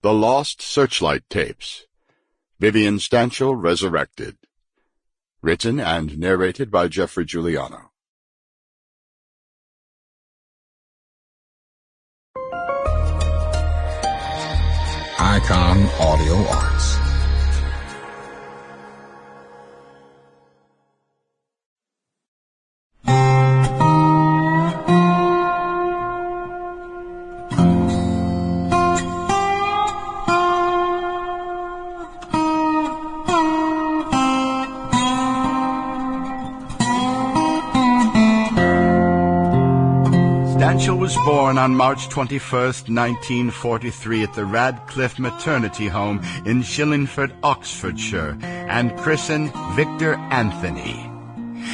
The Lost Searchlight Tapes. Vivian Stanshall Resurrected. Written and narrated by Geoffrey Giuliano. Icon Audio Arts. Stanshall was born on March 21st, 1943 at the Radcliffe Maternity Home in Shillingford, Oxfordshire, and christened Victor Anthony.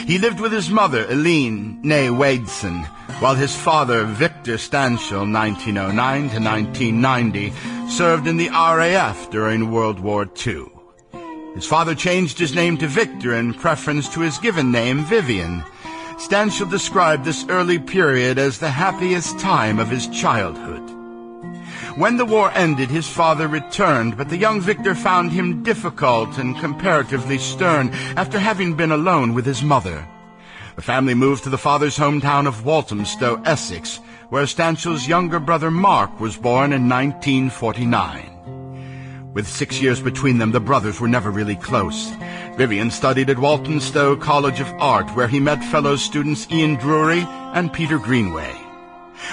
He lived with his mother, Eileen, née Wadeson, while his father, Victor Stanshall, 1909 to 1990, served in the RAF during World War II. His father changed his name to Victor in preference to his given name, Vivian. Stanshall described this early period as the happiest time of his childhood. When the war ended, his father returned, but the young Victor found him difficult and comparatively stern after having been alone with his mother. The family moved to the father's hometown of Walthamstow, Essex, where Stanshall's younger brother Mark was born in 1949. With 6 years between them, the brothers were never really close. Vivian studied at Walthamstow College of Art, where he met fellow students Ian Drury and Peter Greenway.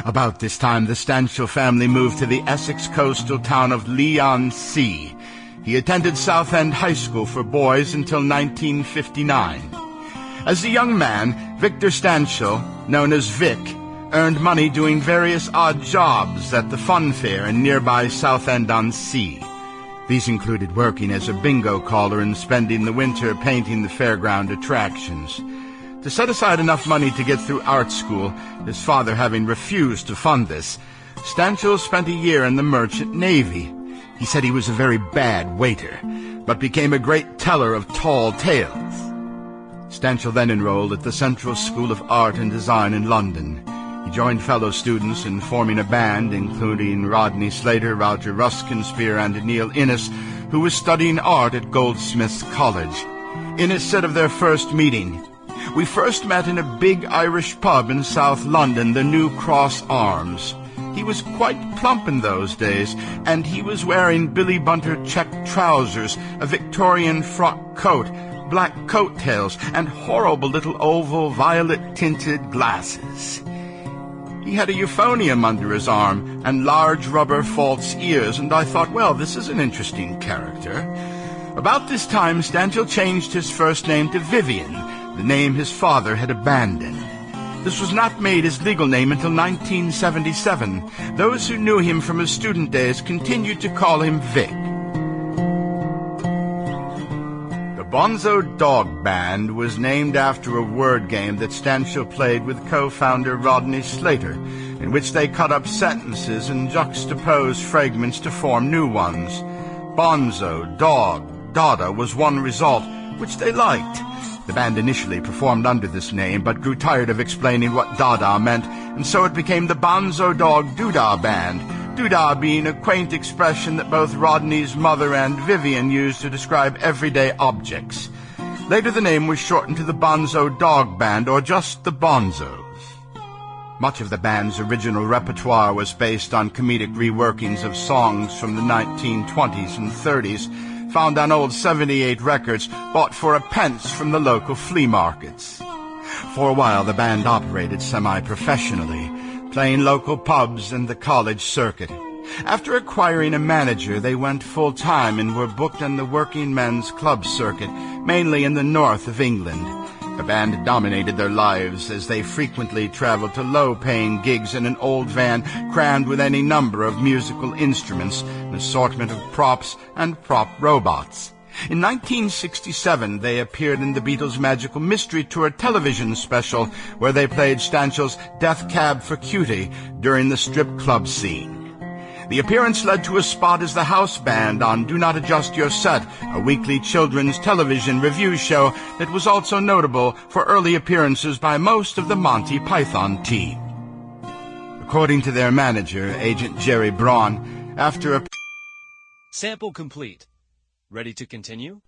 About this time, the Stanshall family moved to the Essex coastal town of Leigh-on-Sea. He attended Southend High School for boys until 1959. As a young man, Victor Stanshall, known as Vic, earned money doing various odd jobs at the fun fair in nearby Southend-on-Sea. These included working as a bingo caller and spending the winter painting the fairground attractions. To set aside enough money to get through art school, his father having refused to fund this, Stanshall spent a year in the Merchant Navy. He said he was a very bad waiter, but became a great teller of tall tales. Stanshall then enrolled at the Central School of Art and Design in London. He joined fellow students in forming a band, including Rodney Slater, Roger Ruskinspear, and Neil Innes, who was studying art at Goldsmiths College. Innes said of their first meeting, "We first met in a big Irish pub in South London, the New Cross Arms. He was quite plump in those days, and he was wearing Billy Bunter check trousers, a Victorian frock coat, black coattails, and horrible little oval violet-tinted glasses. He had a euphonium under his arm and large rubber false ears, and I thought, well, this is an interesting character." About this time, Stanshall changed his first name to Vivian, the name his father had abandoned. This was not made his legal name until 1977. Those who knew him from his student days continued to call him Vic. Bonzo Dog Band was named after a word game that Stanshall played with co-founder Rodney Slater, in which they cut up sentences and juxtaposed fragments to form new ones. Bonzo, Dog, Dada was one result, which they liked. The band initially performed under this name, but grew tired of explaining what Dada meant, and so it became the Bonzo Dog Doodah Band, Doodah being a quaint expression that both Rodney's mother and Vivian used to describe everyday objects. Later the name was shortened to the Bonzo Dog Band, or just the Bonzos. Much of the band's original repertoire was based on comedic reworkings of songs from the 1920s and 30s, found on old 78 records bought for a pence from the local flea markets. For a while the band operated semi-professionally, playing local pubs and the college circuit. After acquiring a manager, they went full-time and were booked on the working men's club circuit, mainly in the north of England. The band dominated their lives as they frequently traveled to low-paying gigs in an old van crammed with any number of musical instruments, an assortment of props, and prop robots. In 1967, they appeared in the Beatles' Magical Mystery Tour television special, where they played Stanshall's Death Cab for Cutie during the strip club scene. The appearance led to a spot as the house band on Do Not Adjust Your Set, a weekly children's television review show that was also notable for early appearances by most of the Monty Python team. According to their manager, Agent Jerry Braun, after a Sample complete. Ready to continue?